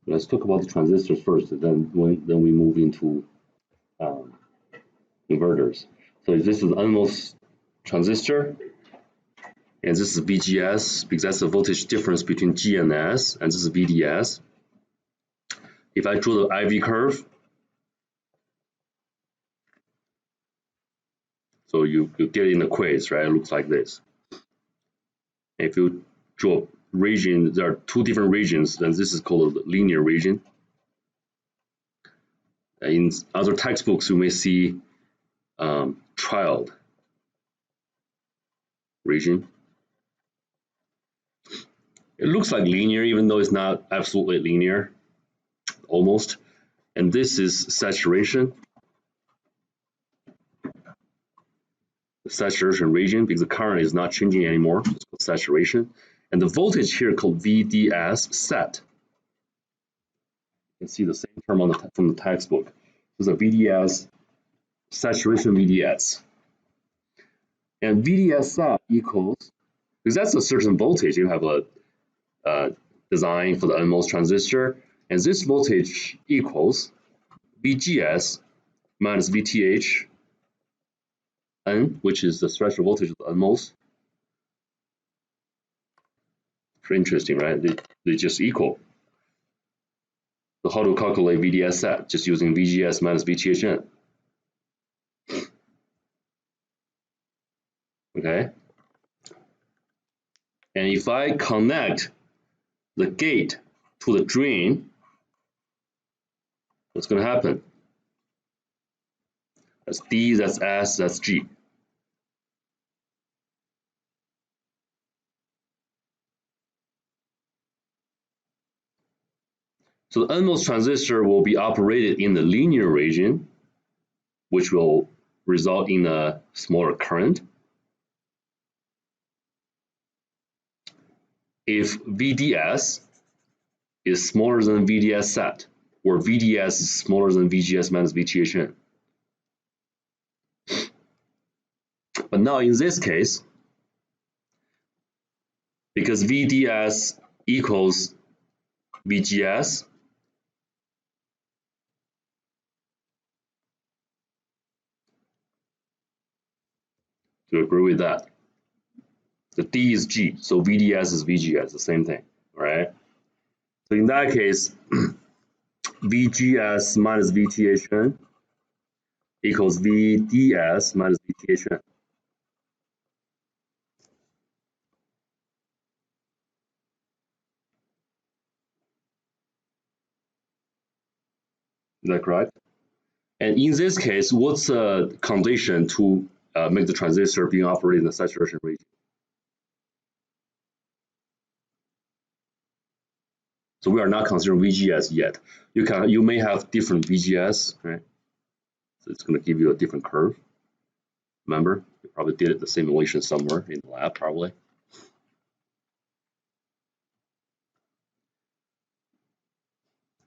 Let's talk about the transistors first, and then we move into um, inverters. So this is NMOS transistor, and this is VGS because that's the voltage difference between G and S, and this is VDS. If I draw the IV curve, so you get in the quiz, right? It looks like this. If you draw region, there are two different regions, then this is called a linear region. In other textbooks, you may see trialed region. It looks like linear, even though it's not absolutely linear, almost. And this is saturation. The saturation region, because the current is not changing anymore, it's called saturation. And the voltage here called VDS set. You can see the same term on from the textbook. There's a VDS, saturation VDS. And VDS set equals, because that's a certain voltage, you have a design for the NMOS transistor, and this voltage equals VGS minus VTH N, which is the threshold voltage of the NMOS. Pretty interesting, right? They just equal. So how to calculate VDS set? Just using VGS minus VTH N. Okay. And if I connect the gate to the drain, what's going to happen? That's D, that's S, that's G. So the NMOS transistor will be operated in the linear region, which will result in a smaller current. If VDS is smaller than VDS set, or VDS is smaller than VGS minus VTH N. But now in this case, because VDS equals VGS, do you agree with that? The D is G, so VDS is VGS, the same thing, right? So in that case, VGS minus VTH N equals VDS minus VTH N. Is that correct? And in this case, what's the condition to make the transistor being operated in the saturation region? So we are not considering VGS yet. You may have different VGS, right? So it's going to give you a different curve. Remember, you probably did it the simulation somewhere in the lab, probably.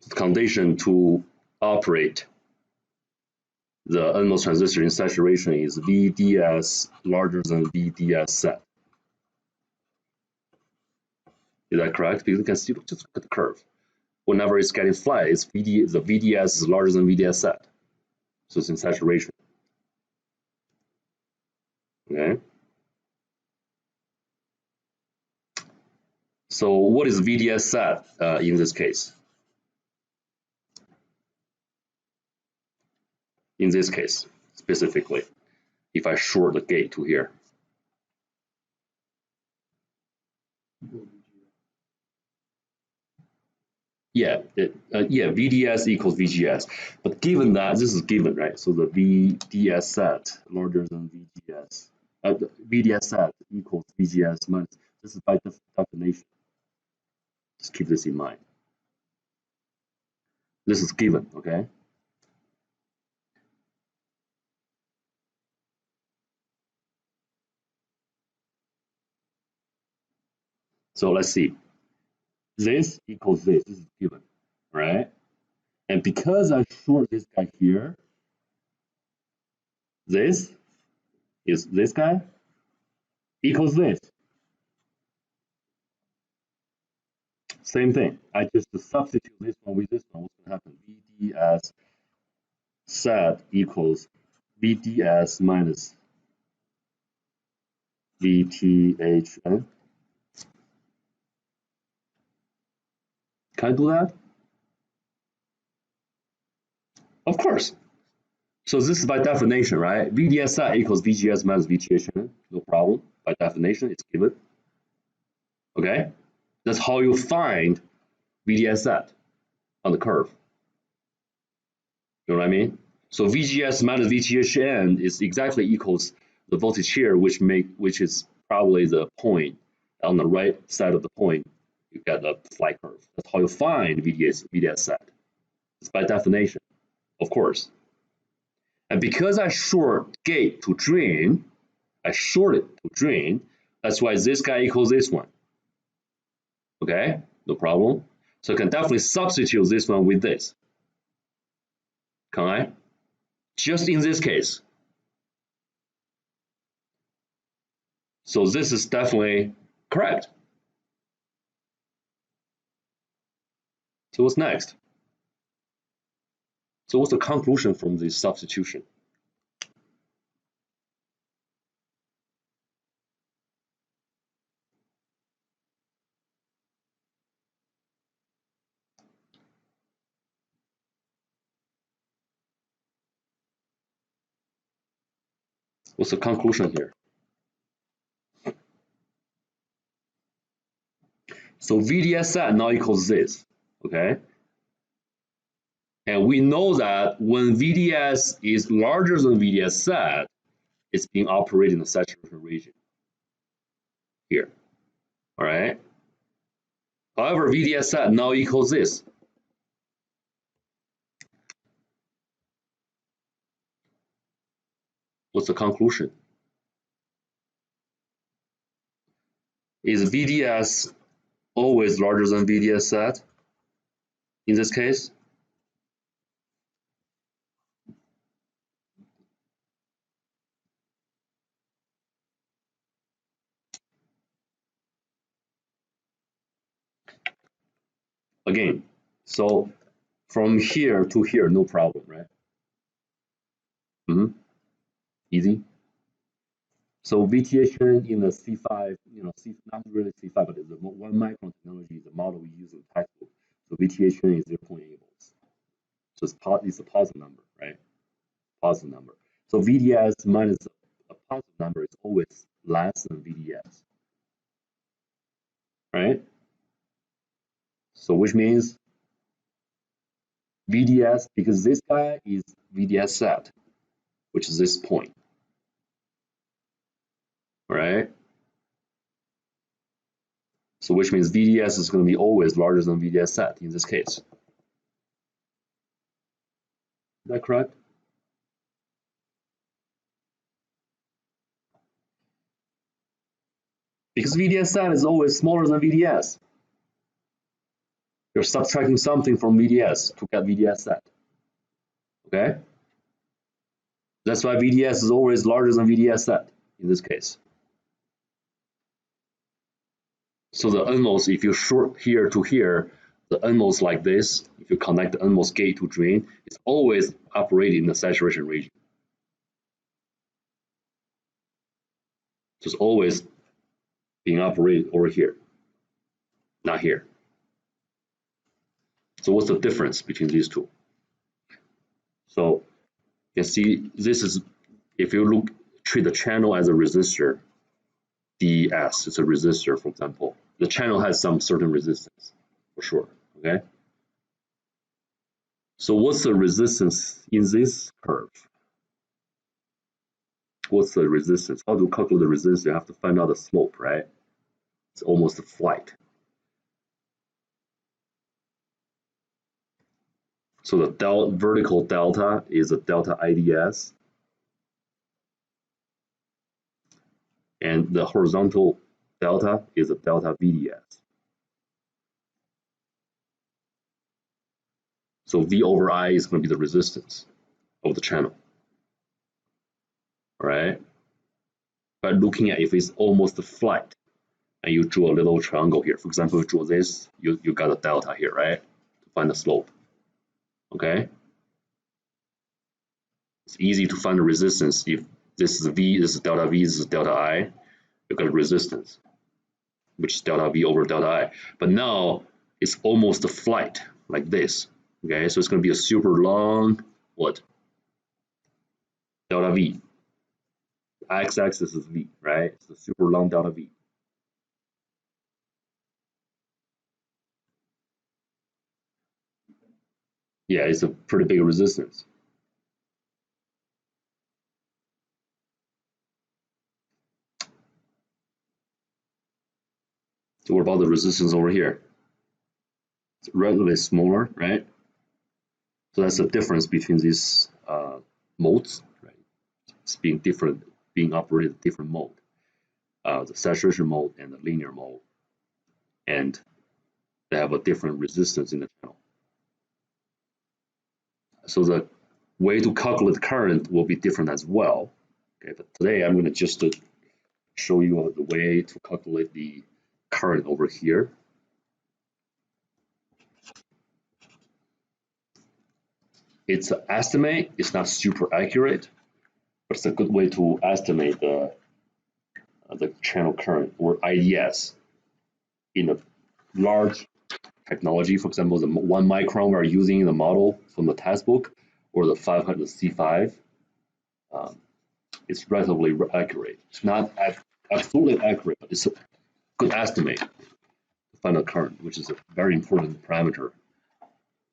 The condition to operate the NMOS transistor in saturation is VDS larger than VDS set. Is that correct? Because you can see, just look at the curve. Whenever it's getting flat, the VDS is larger than VDS set. So it's in saturation. Okay. So what is VDS set in this case? In this case, specifically, if I short the gate to here. Yeah, VDS equals VGS. But given that, this is given, right? So the VDS set larger than VGS. VDS set equals VGS minus. This is by definition. Just keep this in mind. This is given, okay? So let's see. This equals this. This is given, right? And because I short this guy here, this is this guy equals this. Same thing. I just substitute this one with this one. What's going to happen? VDS set equals VDS minus VTHN. Can I do that? Of course. So this is by definition, right? VDS set equals VGS minus VTHN. No problem. By definition, it's given. Okay? That's how you find VDS set on the curve. You know what I mean? So VGS minus VTHN is exactly equals the voltage here, which is probably the point on the right side of the point. You get a flat curve. That's how you find VDS set. It's by definition, of course. And because I short gate to drain, I short it to drain. That's why this guy equals this one. Okay, no problem. So I can definitely substitute this one with this. Can I? Just in this case. So this is definitely correct. So what's next? So what's the conclusion from this substitution? What's the conclusion here? So VDS set now equals this, okay? And we know that when VDS is larger than VDS set, it's being operated in the saturation region here, all right? However, VDS set now equals this. What's the conclusion? Is VDS always larger than VDS set in this case? Again, so from here to here, no problem, right? Easy. So VTHN in the C5, not really C5, but the 1 micron technology is the model we use in the textbook. So VTHN is 0.8 volts. So it's a positive number, right? Positive number. So VDS minus a positive number is always less than VDS, right? So which means VDS, because this guy is VDS set, which is this point, right? So which means VDS is going to be always larger than VDS set in this case. Is that correct? Because VDS set is always smaller than VDS. You're subtracting something from VDS to get VDS set. Okay? That's why VDS is always larger than VDS set in this case. So the NMOS, if you short here to here, the NMOS like this, if you connect the NMOS gate to drain, it's always operating in the saturation region. So it's always being operated over here, not here. So what's the difference between these two? So you can see this is, if you treat the channel as a resistor, DS is a resistor, for example. The channel has some certain resistance, for sure, okay? So what's the resistance in this curve? What's the resistance? How to calculate the resistance? You have to find out the slope, right? It's almost flat. So the vertical delta is a delta IDS, and the horizontal delta is a delta VDS. So V over I is going to be the resistance of the channel. All right. But looking at if it's almost flat, and you draw a little triangle here. For example, if you draw this, you got a delta here, right? To find the slope. Okay. It's easy to find the resistance. If this is V, this is delta V, this is delta I, you got a resistance, which is delta V over delta I. But now it's almost a flat, like this. Okay, so it's going to be a super long, what? Delta V. X-axis is V, right? It's a super long delta V. Yeah, it's a pretty big resistance. So what about the resistance over here? It's relatively smaller, right? So that's the difference between these modes, right? It's being different, being operated different mode. The saturation mode and the linear mode, and they have a different resistance in the channel. So the way to calculate the current will be different as well. Okay, but today I'm going to just show you the way to calculate the current over here. It's an estimate. It's not super accurate, but it's a good way to estimate the channel current, or IDS, in a large technology. For example, the 1 micron we're using in the model from the textbook, or the 500 C5. It's relatively accurate. It's not absolutely accurate, but it's a good estimate to find the current, which is a very important parameter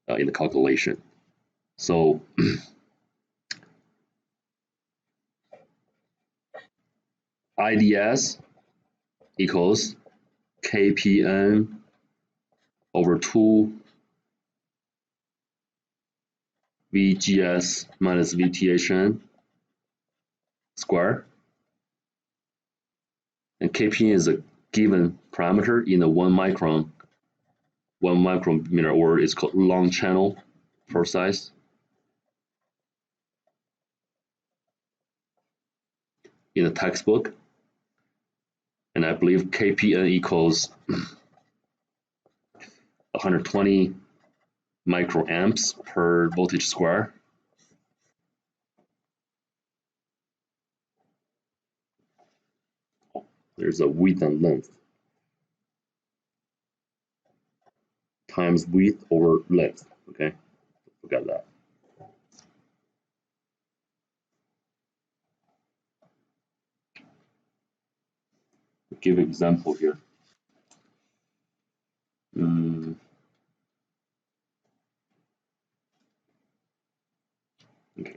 in the calculation. So IDS equals KPN over 2 VGS minus VTHN square. And KPN is a given parameter in the 1 micrometer, or it's called long channel pore size. In the textbook. And I believe KPN equals 120 microamps per voltage square. There's a width and length times width over length. Okay, forget that. I'll give an example here. Okay.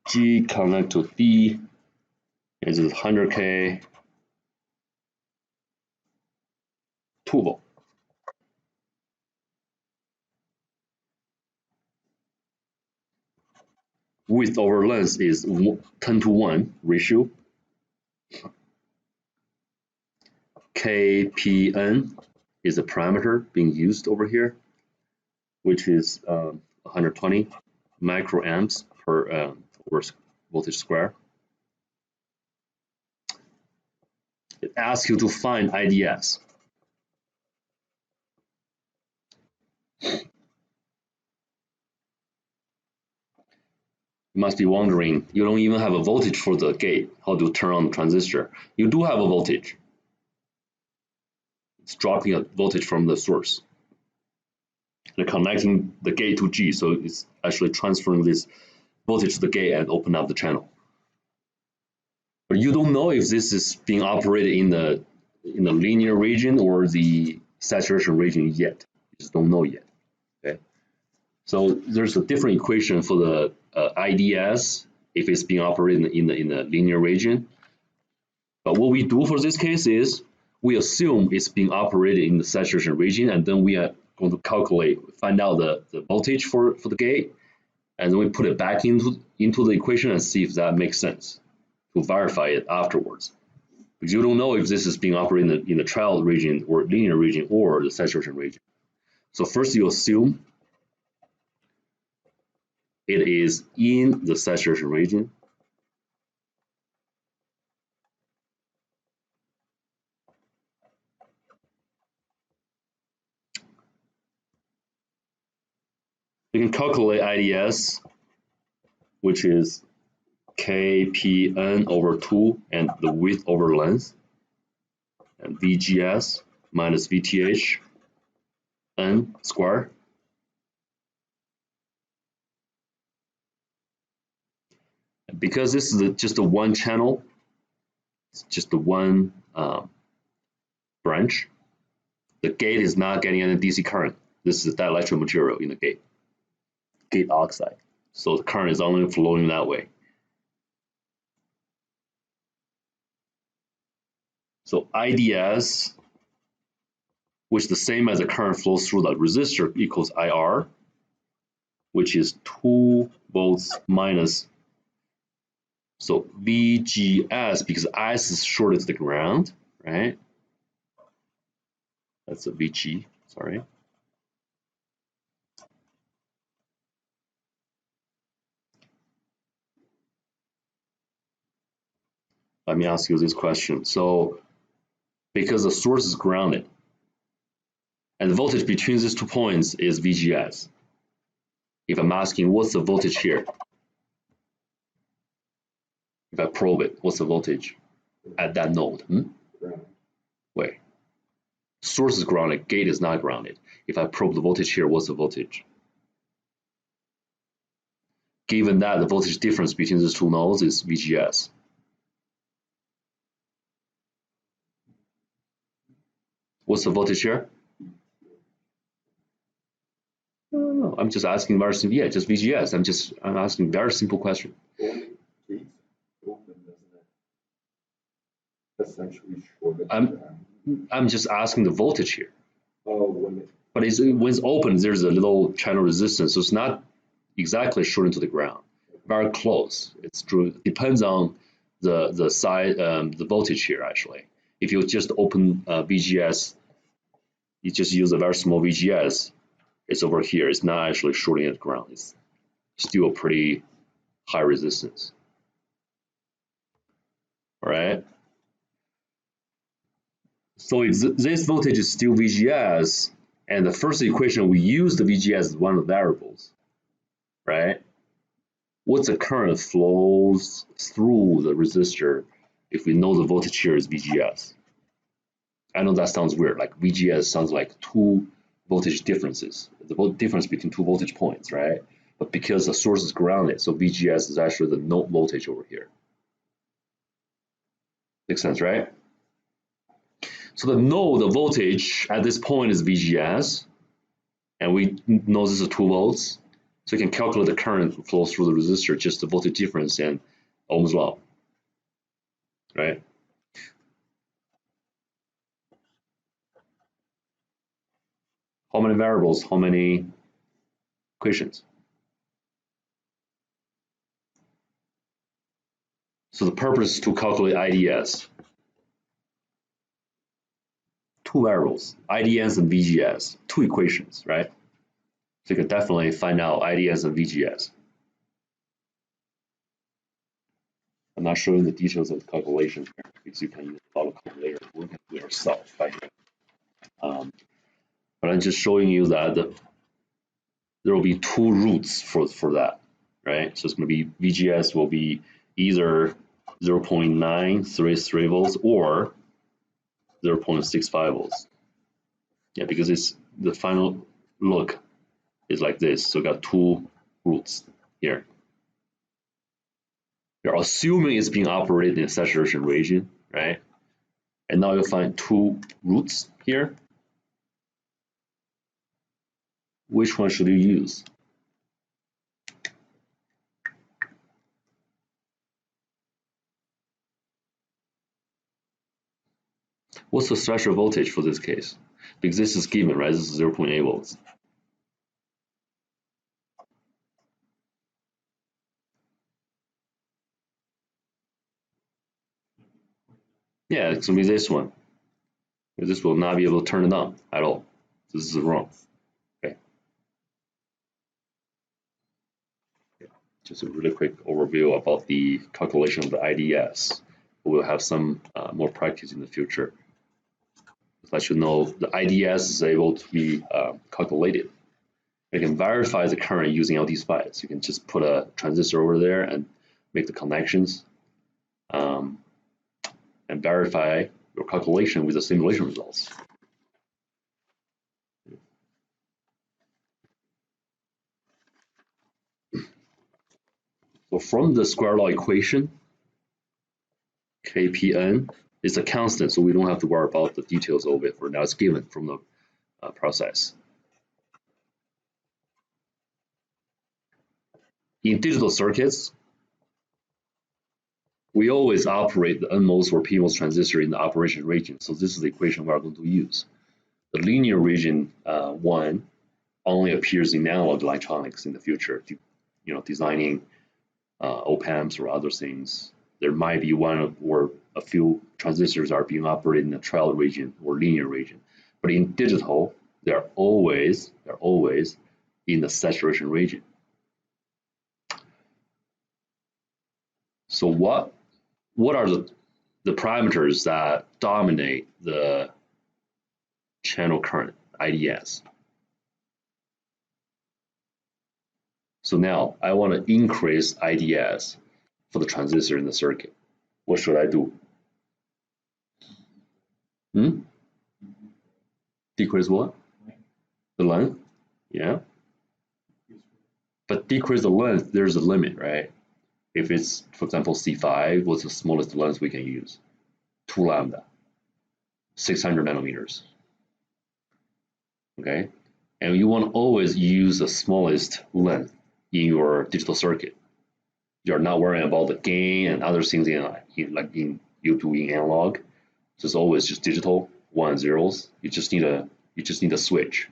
G connect to D is 100K 2 volt. Width over length is 10:1 ratio. KPN is a parameter being used over here, which is 120 microamps per voltage square. It asks you to find IDS. You must be wondering, you don't even have a voltage for the gate. How to turn on the transistor? You do have a voltage. It's dropping a voltage from the source and connecting the gate to G. So it's actually transferring this voltage to the gate and open up the channel. But you don't know if this is being operated in the linear region or the saturation region yet. You just don't know yet. Okay. So there's a different equation for the IDS if it's being operated in the linear region. But what we do for this case is we assume it's being operated in the saturation region, and then we are going to find out the voltage for the gate, and then we put it back into the equation and see if that makes sense to verify it afterwards. Because you don't know if this is being operated in the trial region or linear region or the saturation region. So first you assume it is in the saturation region. You can calculate IDS, which is KPN over 2 and the width over length, and VGS minus VTH N squared. Because this is just a one channel, it's just the one branch, the gate is not getting any DC current. This is dielectric material in the gate oxide. So the current is only flowing that way. So IDS, which is the same as the current flows through the resistor, equals IR, which is 2 volts minus. So VGS, because S is shorted to the ground, right? That's a VG, sorry. Let me ask you this question. So because the source is grounded and the voltage between these 2 points is VGS, if I'm asking what's the voltage here, if I probe it, what's the voltage at that node? Wait, source is grounded, gate is not grounded. If I probe the voltage here, what's the voltage? Given that the voltage difference between these 2 nodes is VGS. What's the voltage here? No, I'm just asking very simple. Yeah, just VGS. I'm asking very simple question. I'm just asking the voltage here. But when it's open, there's a little channel resistance, so it's not exactly shorting to the ground. Very close. It's true. Depends on the size, the voltage here actually. If you just open VGS, you just use a very small VGS. It's over here. It's not actually shorting at the ground. It's still a pretty high resistance. All right. So if this voltage is still VGS, and the first equation we use the VGS as one of the variables, right? What's the current flows through the resistor if we know the voltage here is VGS? I know that sounds weird, like VGS sounds like 2 voltage differences, the difference between 2 voltage points, right? But because the source is grounded, so VGS is actually the node voltage over here. Makes sense, right? So the voltage at this point is VGS, and we know this is 2 volts. So you can calculate the current flows through the resistor, just the voltage difference and Ohm's law, right? How many variables, how many equations? So the purpose is to calculate IDS. 2 variables, IDS and VGS, 2 equations, right? So you can definitely find out IDS and VGS. I'm not showing the details of the calculation here because you can use a lot of calculator. We can do it ourselves, right? But I'm just showing you that there will be 2 roots for that, right? So it's going to be VGS will be either 0.933 volts or 0.65 volts. Yeah, because it's the final look is like this. So we got 2 roots here. You're assuming it's being operated in a saturation region, right? And now you'll find 2 roots here. Which one should you use? What's the threshold voltage for this case? Because this is given, right? This is 0.8 volts. Yeah, it's going to be this one. This will not be able to turn it on at all. This is wrong. Okay. just a really quick overview about the calculation of the IDS. We'll have some more practice in the future. Let you know the IDS is able to be calculated. You can verify the current using lab5. You can just put a transistor over there and make the connections and verify your calculation with the simulation results. So from the square law equation, Kpn is a constant, so we don't have to worry about the details of it for now. It's given from the process. In digital circuits, we always operate the NMOS or PMOS transistor in the operation region. So this is the equation we are going to use. The linear region 1 only appears in analog electronics in the future. Designing op-amps or other things. There might be one or a few transistors are being operated in the trial region or linear region. But in digital, they're always in the saturation region. So what are the parameters that dominate the channel current, IDS? So now I want to increase IDS for the transistor in the circuit. What should I do? Decrease what? The length? Yeah. But decrease the length, there's a limit, right? If it's, for example, C5, what's the smallest length we can use? 2 lambda, 600 nanometers. Okay, and you want to always use the smallest length in your digital circuit. You're not worrying about the gain and other things like you do in analog. So it's always just digital, 1 and zeros. You just need a switch.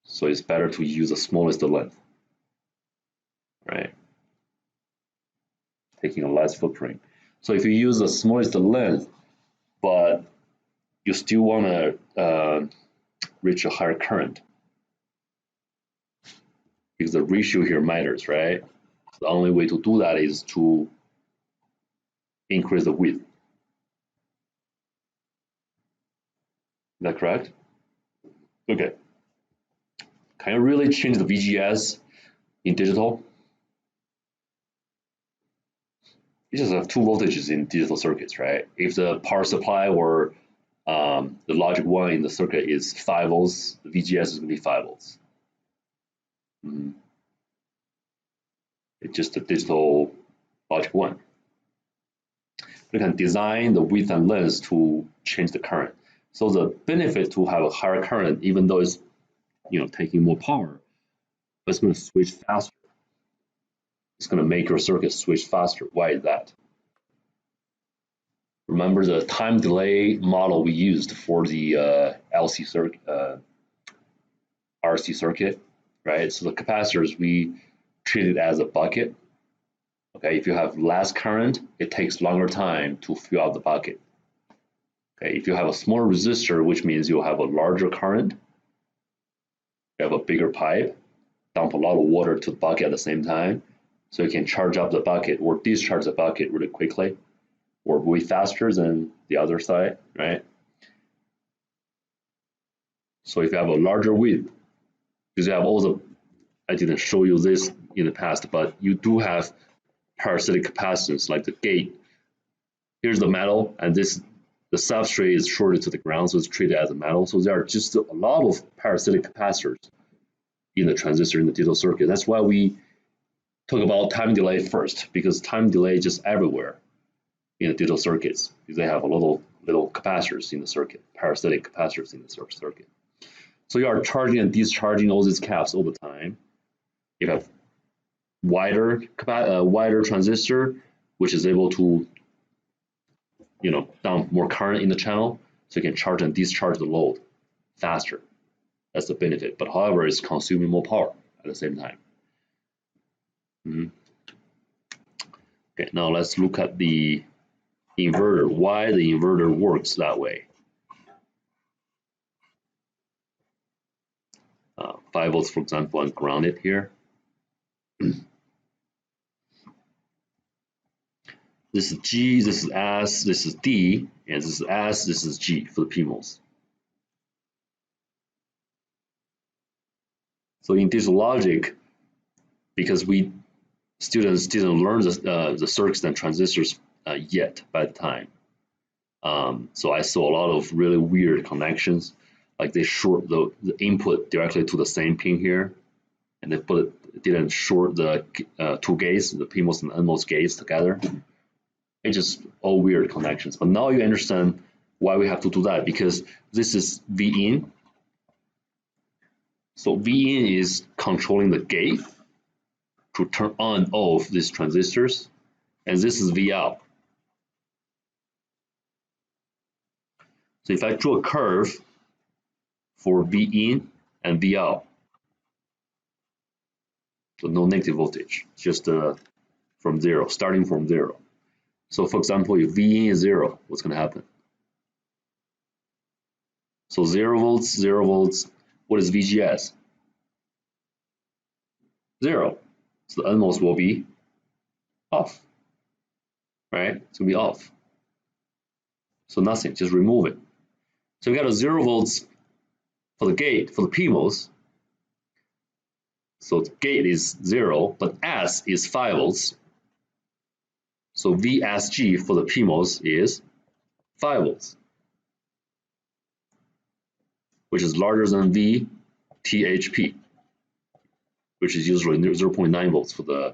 So it's better to use the smallest length, right? Taking a less footprint. So if you use the smallest length, but you still want to reach a higher current, because the ratio here matters, right? The only way to do that is to increase the width. Is that correct? Okay. Can you really change the VGS in digital? You just have 2 voltages in digital circuits, right? If the power supply or the logic 1 in the circuit is 5 volts, the VGS is going to be 5 volts. It's just a digital logic 1. You can design the width and length to change the current. So the benefit to have a higher current, even though it's taking more power, but it's going to switch faster. It's going to make your circuit switch faster. Why is that? Remember the time delay model we used for the LC circuit, RC circuit, right? So the capacitors we treat it as a bucket. Okay, if you have less current, it takes longer time to fill out the bucket. Okay, if you have a smaller resistor, which means you'll have a larger current, you have a bigger pipe, dump a lot of water to the bucket at the same time, so you can charge up the bucket or discharge the bucket really quickly, or way faster than the other side, right? So if you have a larger width, because you have all the, I didn't show you this in the past, but you do have parasitic capacitance like the gate. Here's the metal, and the substrate is shorted to the ground, so it's treated as a metal. So there are just a lot of parasitic capacitors in the transistor in the digital circuit. That's why we talk about time delay first, because time delay is just everywhere in the digital circuits, because they have a little capacitors in the circuit, parasitic capacitors in the circuit. So you are charging and discharging all these caps all the time. You have wider transistor, which is able to dump more current in the channel, so you can charge and discharge the load faster. That's the benefit. But however, it's consuming more power at the same time. Okay, now let's look at the inverter. Why the inverter works that way? 5 volts, for example, and grounded here. This is G, this is S, this is D, and this is S, this is G for the PMOS. So in digital logic, because students didn't learn the circuits and transistors yet by the time, so I saw a lot of really weird connections, like they short the input directly to the same pin here, and they didn't short the two gates, the PMOS and NMOS gates together. It's just all weird connections. But now you understand why we have to do that, because this is V in. So V in is controlling the gate to turn on off these transistors, and this is V out. So if I draw a curve for V in and V out, so no negative voltage, just from zero, starting from zero. So for example, if V in is zero, what's going to happen? So 0 volts, 0 volts, what is VGS? 0. So the NMOS will be off, right? It's going to be off. So nothing, just remove it. So we got a 0 volts for the gate, for the PMOS. So the gate is 0, but S is 5 volts. So VSG for the PMOS is 5 volts, which is larger than VTHP, which is usually 0.9 volts for the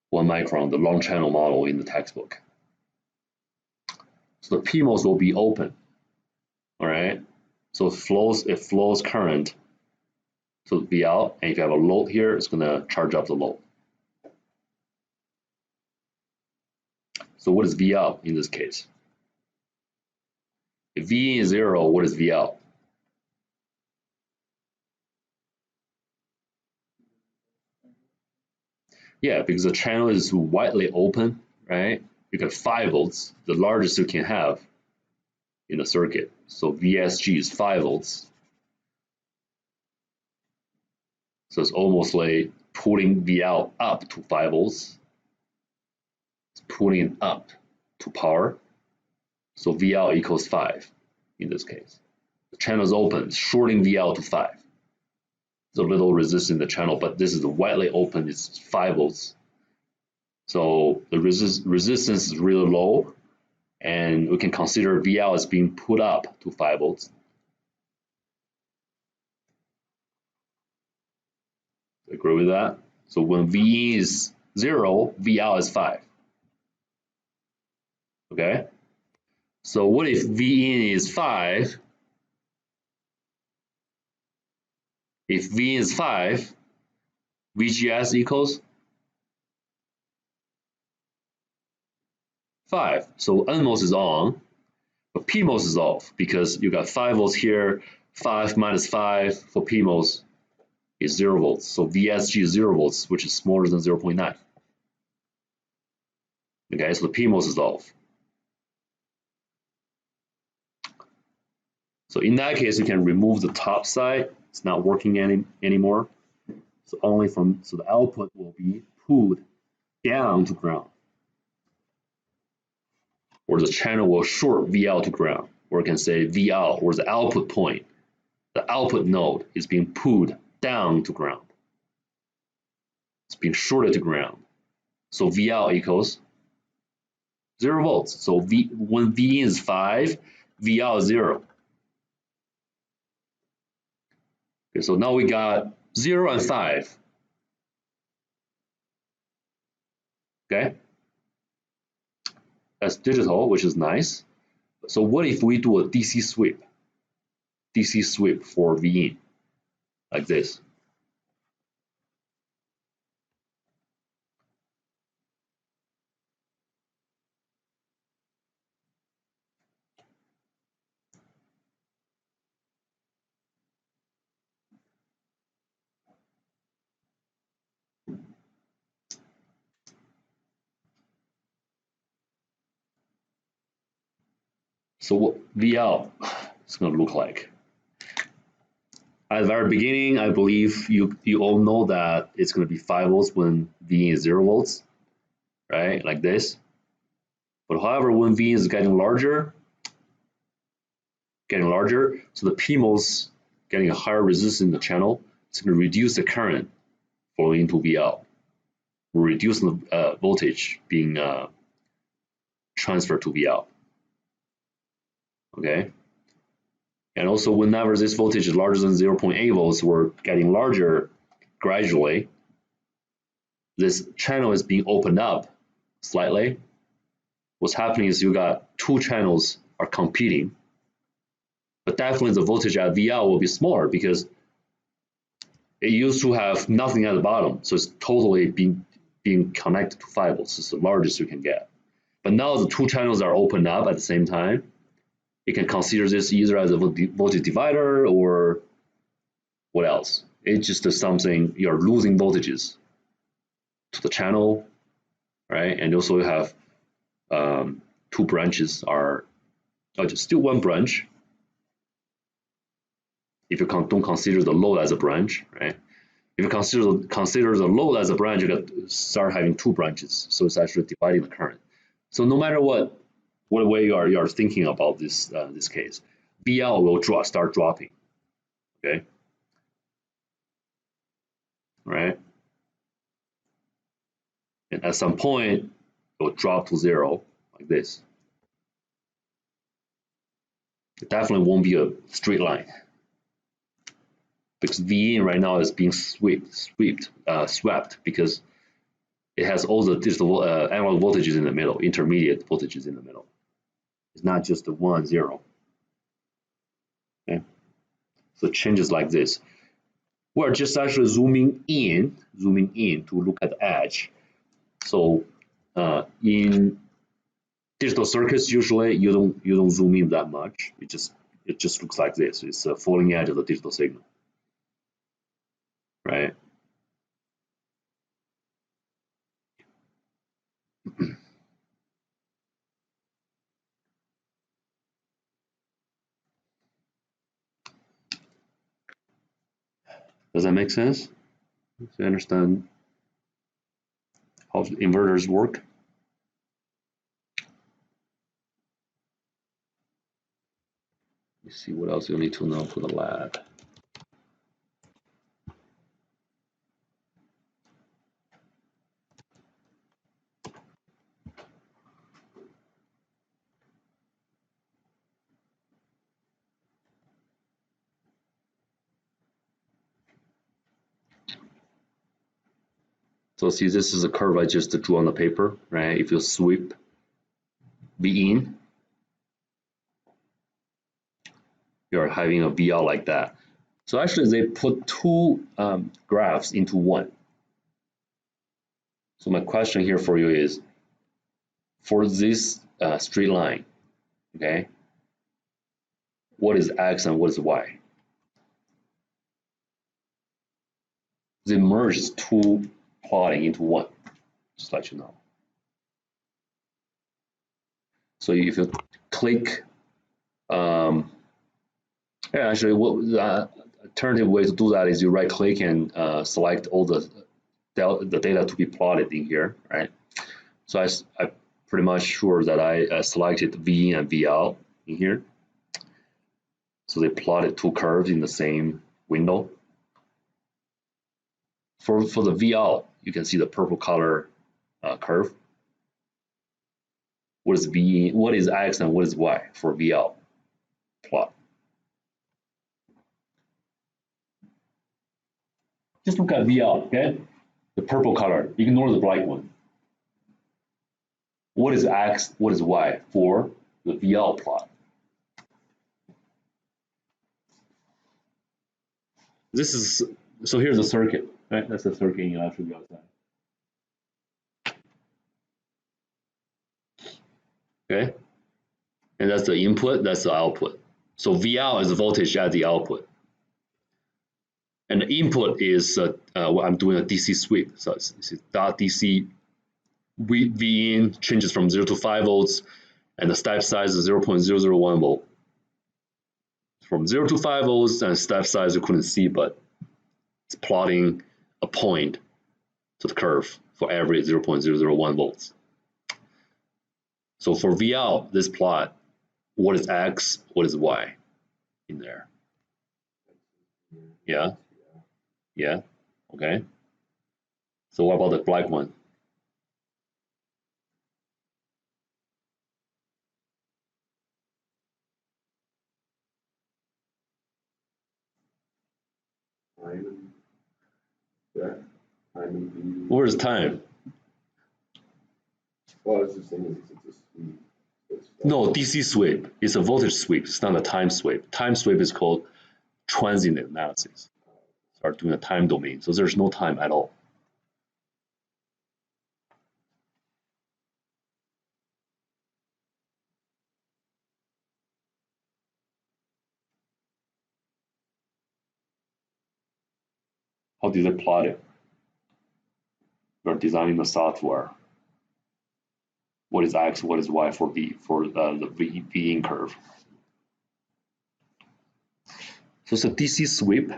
1 micron, the long channel model in the textbook. So the PMOS will be open, all right? So it flows current to V out, and if you have a load here, it's gonna charge up the load. So what is V out in this case? If V in is 0, what is V out? Yeah, because the channel is widely open, right? You got 5 volts, the largest you can have in a circuit. So VSG is 5 volts. So it's almost like pulling V out up to 5 volts. It's pulling it up to power. So V out equals 5 in this case. The channel is open, it's shorting V out to 5. There's a little resistance in the channel, but this is widely open, it's 5 volts. So the resistance is really low, and we can consider V out as being put up to 5 volts. Agree with that? So when V in is 0, V out is 5. Okay? So what if V in is 5? If V in is 5, VGS equals 5. So NMOS is on, but PMOS is off because you got 5 volts here, 5 minus 5 for PMOS is 0 volts. So VSG is 0 volts, which is smaller than 0.9. Okay, so the PMOS is off. So in that case, you can remove the top side. It's not working anymore. So so the output will be pulled down to ground, or the channel will short V out to ground, or you can say V out, or the output point, the output node is being pulled down to ground. It's being shorted to ground. So V out equals 0 volts. So when V in is 5, V out is 0. Okay, so now we got 0 and 5. Okay, that's digital, which is nice. So what if we do a DC sweep? DC sweep for V in, like this. So what V out is going to look like? At the very beginning, I believe you all know that it's going to be 5 volts when V in is 0 volts, right? Like this. But however, when V is getting larger, so the PMOS getting a higher resistance in the channel, it's going to reduce the current flowing into VL. We're reducing the voltage being transferred to VL. Okay. And also, whenever this voltage is larger than 0.8 volts, we're getting larger gradually. This channel is being opened up slightly. What's happening is you got two channels are competing, but definitely the voltage at VL will be smaller because it used to have nothing at the bottom, so it's totally being connected to 5 volts. It's the largest you can get. But now the two channels are opened up at the same time. You can consider this either as a voltage divider or what else. It's just something you're losing voltages to the channel, right? And also you have two branches are just still one branch. If you don't consider the load as a branch, right? If you consider the load as a branch, you got start having two branches. So it's actually dividing the current. So no matter what way you are thinking about this this case, VL will start dropping. Okay. Right. And at some point, it will drop to 0 like this. It definitely won't be a straight line because V in right now is being swept because it has all the digital analog voltages in the middle, intermediate voltages in the middle. It's not just the 1, 0. Okay, so it changes like this. We're just actually zooming in to look at the edge. So in digital circuits, usually you don't zoom in that much. It just looks like this. It's a falling edge of the digital signal, right? Does that make sense? Do you understand how inverters work? Let's see what else you need to know for the lab. So see, this is a curve I just drew on the paper, right? If you sweep V in, you're having a V out like that. So actually they put two graphs into one. So my question here for you is, for this straight line, okay, what is X and what is Y? They merged two plotting into one, just to let you know. So if you click, actually, what the alternative way to do that is you right click and select all the data to be plotted in here, right? So I pretty much sure that I selected V in and V out in here. So they plotted two curves in the same window. For the V out, you can see the purple color curve. What is V? What is X and what is Y for V out plot? Just look at V out, okay? The purple color. Ignore the black one. What is X? What is Y for the V out plot? This is so. Here's the circuit, right? That's the circuit in electrical outside. Okay, and that's the input, that's the output. So V out is the voltage at the output. And the input is, I'm doing a DC sweep. So it's dot DC, V in changes from 0 to 5 volts, and the step size is 0.001 volt. From 0 to 5 volts, and step size you couldn't see, but it's plotting a point to the curve for every 0.001 volts. So for V out, this plot, what is X, what is Y in there? Yeah, yeah, okay. So what about the black one? Where's time? Well, it's the same as it's a sweep. No, DC sweep. It's a voltage sweep. It's not a time sweep. Time sweep is called transient analysis. Start doing a time domain. So there's no time at all. How do they plot it? We're designing the software. What is X, what is Y for the V in curve? So it's a DC sweep.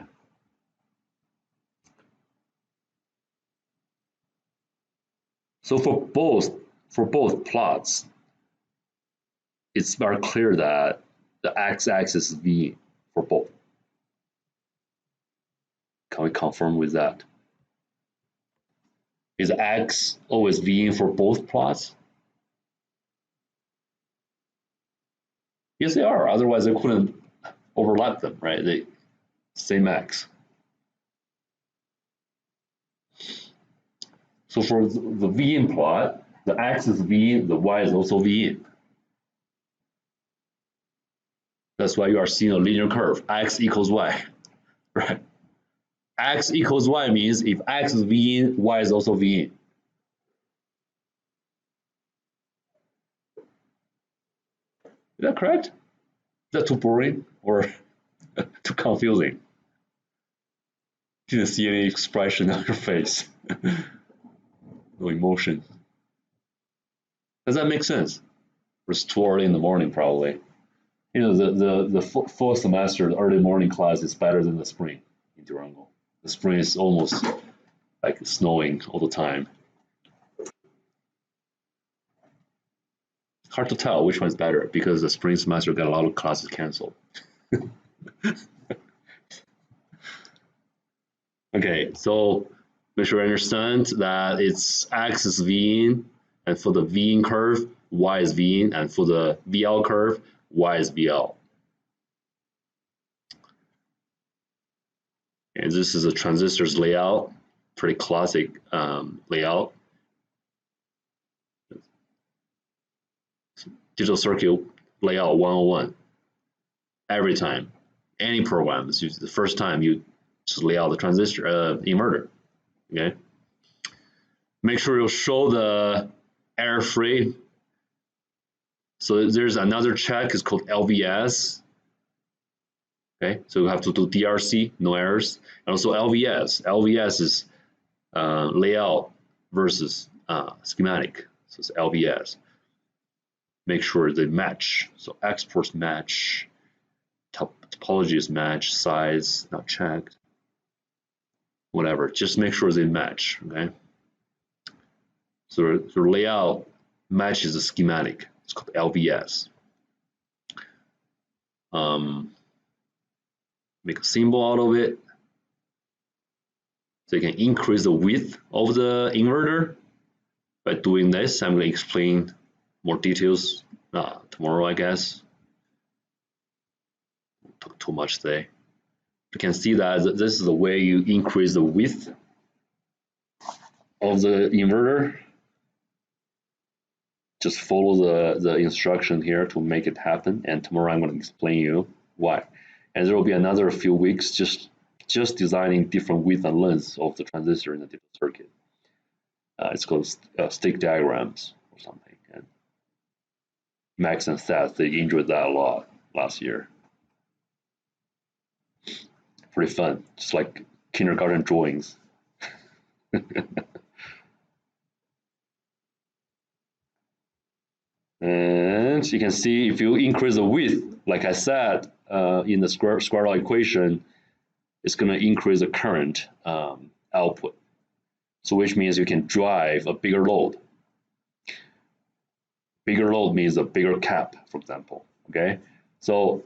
So for both plots, it's very clear that the x-axis is V for both. Can we confirm with that? Is X always V in for both plots? Yes, they are. Otherwise, they couldn't overlap them, right? They same X. So for the V in plot, the X is V in, the Y is also V in. That's why you are seeing a linear curve, X equals Y, right? X equals Y means if X is V in, Y is also V in. Is that correct? Is that too boring or too confusing? Didn't see any expression on your face. No emotion. Does that make sense? It's too early in the morning, probably. You know, the fall semester, the early morning class is better than the spring in Durango. The spring is almost like snowing all the time. Hard to tell which one's better because the spring semester got a lot of classes canceled. Okay, so make sure you understand that it's X is V in, and for the V in curve, Y is V in, and for the VL curve, Y is VL. And this is a transistors layout, pretty classic layout. Digital circuit layout 101. Every time, any program, it's the first time you just lay out the transistor inverter. Okay. Make sure you show the error free. So there's another check, it's called LVS. Okay, so you have to do DRC, no errors, and also LVS. LVS is layout versus schematic, so it's LVS. Make sure they match. So exports match, topology is matched, size not checked, whatever. Just make sure they match. Okay. So the layout matches the schematic. It's called LVS. Make a symbol out of it. So you can increase the width of the inverter. By doing this, I'm going to explain more details tomorrow, I guess. Took too much today. You can see that this is the way you increase the width of the inverter. Just follow the instruction here to make it happen, and tomorrow I'm going to explain you why. And there will be another few weeks just designing different width and length of the transistor in the digital circuit. It's called stick diagrams or something. And Max and Seth, they enjoyed that a lot last year. Pretty fun, just like kindergarten drawings. And you can see if you increase the width, like I said, in the square law equation, it's going to increase the current output. So which means you can drive a bigger load. Bigger load means a bigger cap, for example. Okay, so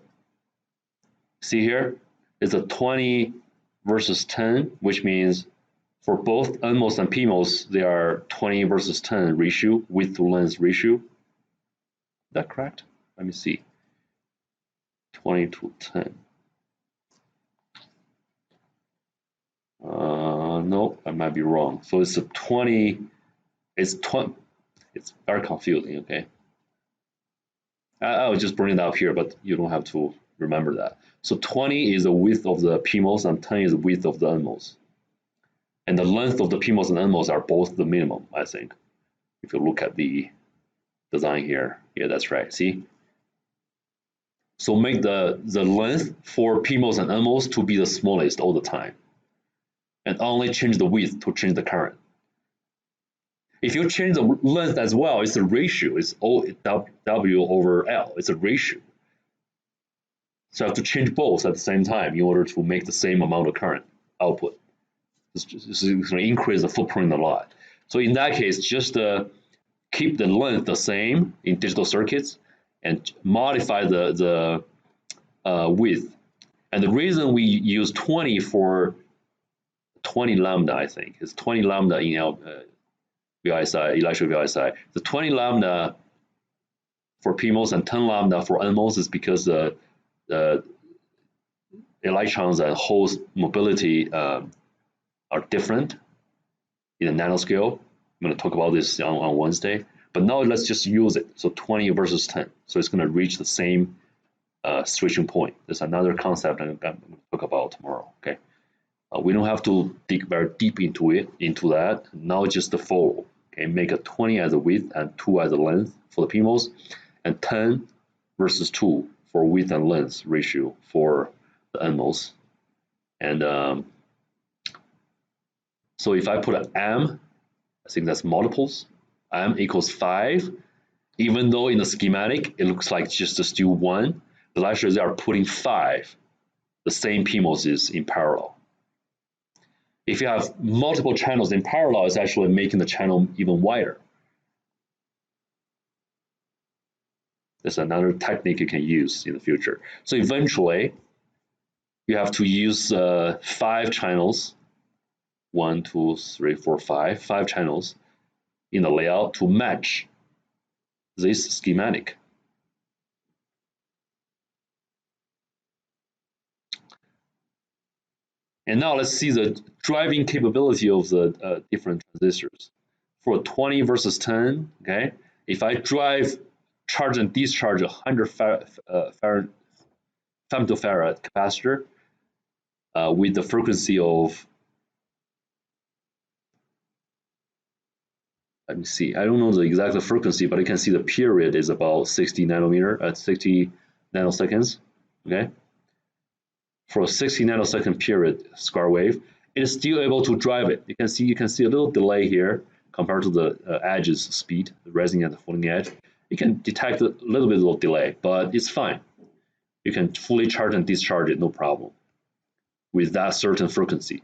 see here, it's a 20 versus 10, which means for both NMOS and PMOS, they are 20 versus 10 ratio, width to length ratio. Is that correct? Let me see. 20 to 10. No, I might be wrong. So it's a 20, it's 20, it's very confusing, okay? I will just bring it up here, but you don't have to remember that. So 20 is the width of the PMOS and 10 is the width of the NMOS. And the length of the PMOS and NMOS are both the minimum, I think. If you look at the design here, yeah, that's right, see? So make the length for PMOS and NMOS to be the smallest all the time. And only change the width to change the current. If you change the length as well, it's a ratio. It's W over L. It's a ratio. So I have to change both at the same time in order to make the same amount of current output. This is going to increase the footprint a lot. So in that case, just keep the length the same in digital circuits and modify the width. And the reason we use 20 for 20 lambda, I think, is 20 lambda in VLSI, electric VLSI. The 20 lambda for PMOS and 10 lambda for NMOS is because the electrons and holes mobility are different in the nanoscale. I'm going to talk about this on Wednesday. But now let's just use it. So 20 versus 10. So it's going to reach the same switching point. There's another concept I'm going to talk about tomorrow. Okay. We don't have to dig very deep into that. Now just the follow. Okay, make a 20 as a width and 2 as a length for the PMOS, and 10 versus 2 for width and length ratio for the NMOS. And so if I put an M, I think that's multiples. M equals 5. Even though in the schematic it looks like just still 1, but actually they are putting 5. The same PMOS is in parallel. If you have multiple channels in parallel, it's actually making the channel even wider. There's another technique you can use in the future. So eventually, you have to use 5 channels, 1, 2, 3, 4, 5 channels in the layout to match this schematic. And now let's see the driving capability of the different transistors. For 20 versus 10, okay, if I drive, charge and discharge a 100 femtofarad capacitor with the frequency of, let me see, I don't know the exact frequency, but you can see the period is about 60 nanometer at 60 nanoseconds, okay? For a 60 nanosecond period square wave, it is still able to drive it. You can see a little delay here compared to the edge's speed, the rising and the falling edge. You can detect a little bit of delay, but it's fine. You can fully charge and discharge it, no problem, with that certain frequency.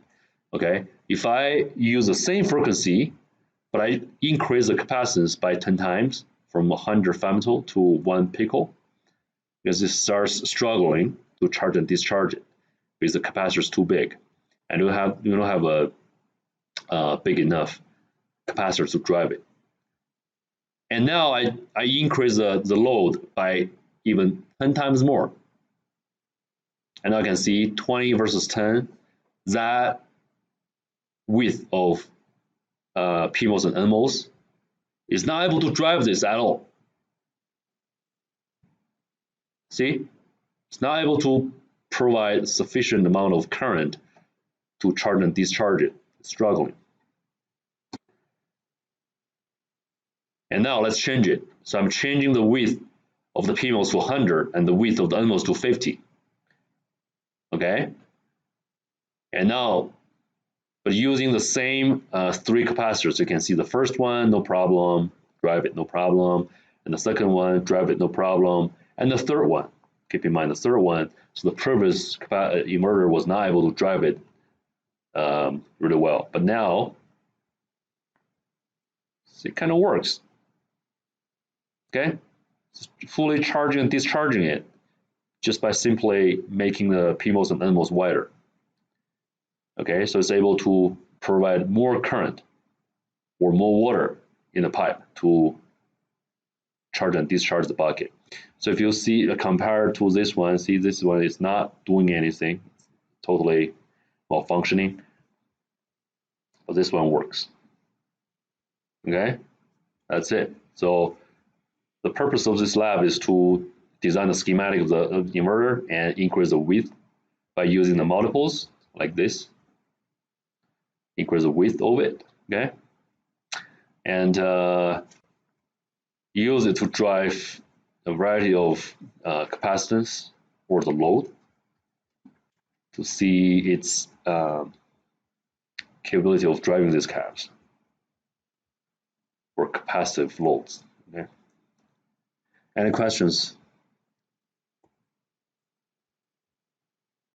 Okay, if I use the same frequency, but I increase the capacitance by 10 times from 100 femto to 1 pico, because it starts struggling to charge and discharge it because the capacitor is too big, and you don't have a big enough capacitor to drive it. And now I increase the load by even 10 times more. And I can see 20 versus 10, that width of PMOS and NMOS is not able to drive this at all. See, it's not able to provide sufficient amount of current to charge and discharge it. It's struggling. And now let's change it. So I'm changing the width of the PMOS to 100 and the width of the NMOS to 50. Okay? And now, but using the same 3 capacitors, you can see the first one, no problem, drive it, no problem. And the second one, drive it, no problem. And the third one, keep in mind the third one, so the previous inverter was not able to drive it really well. But now, it kind of works. Okay, fully charging and discharging it just by simply making the PMOS and NMOS wider. Okay, so it's able to provide more current or more water in the pipe to charge and discharge the bucket. So if you see compared to this one, see this one is not doing anything, totally malfunctioning, but this one works. Okay, that's it. So the purpose of this lab is to design a schematic of the inverter and increase the width by using the multiples like this. Increase the width of it, okay? And use it to drive a variety of capacitance or the load to see its capability of driving these cabs or capacitive loads. Okay? Any questions?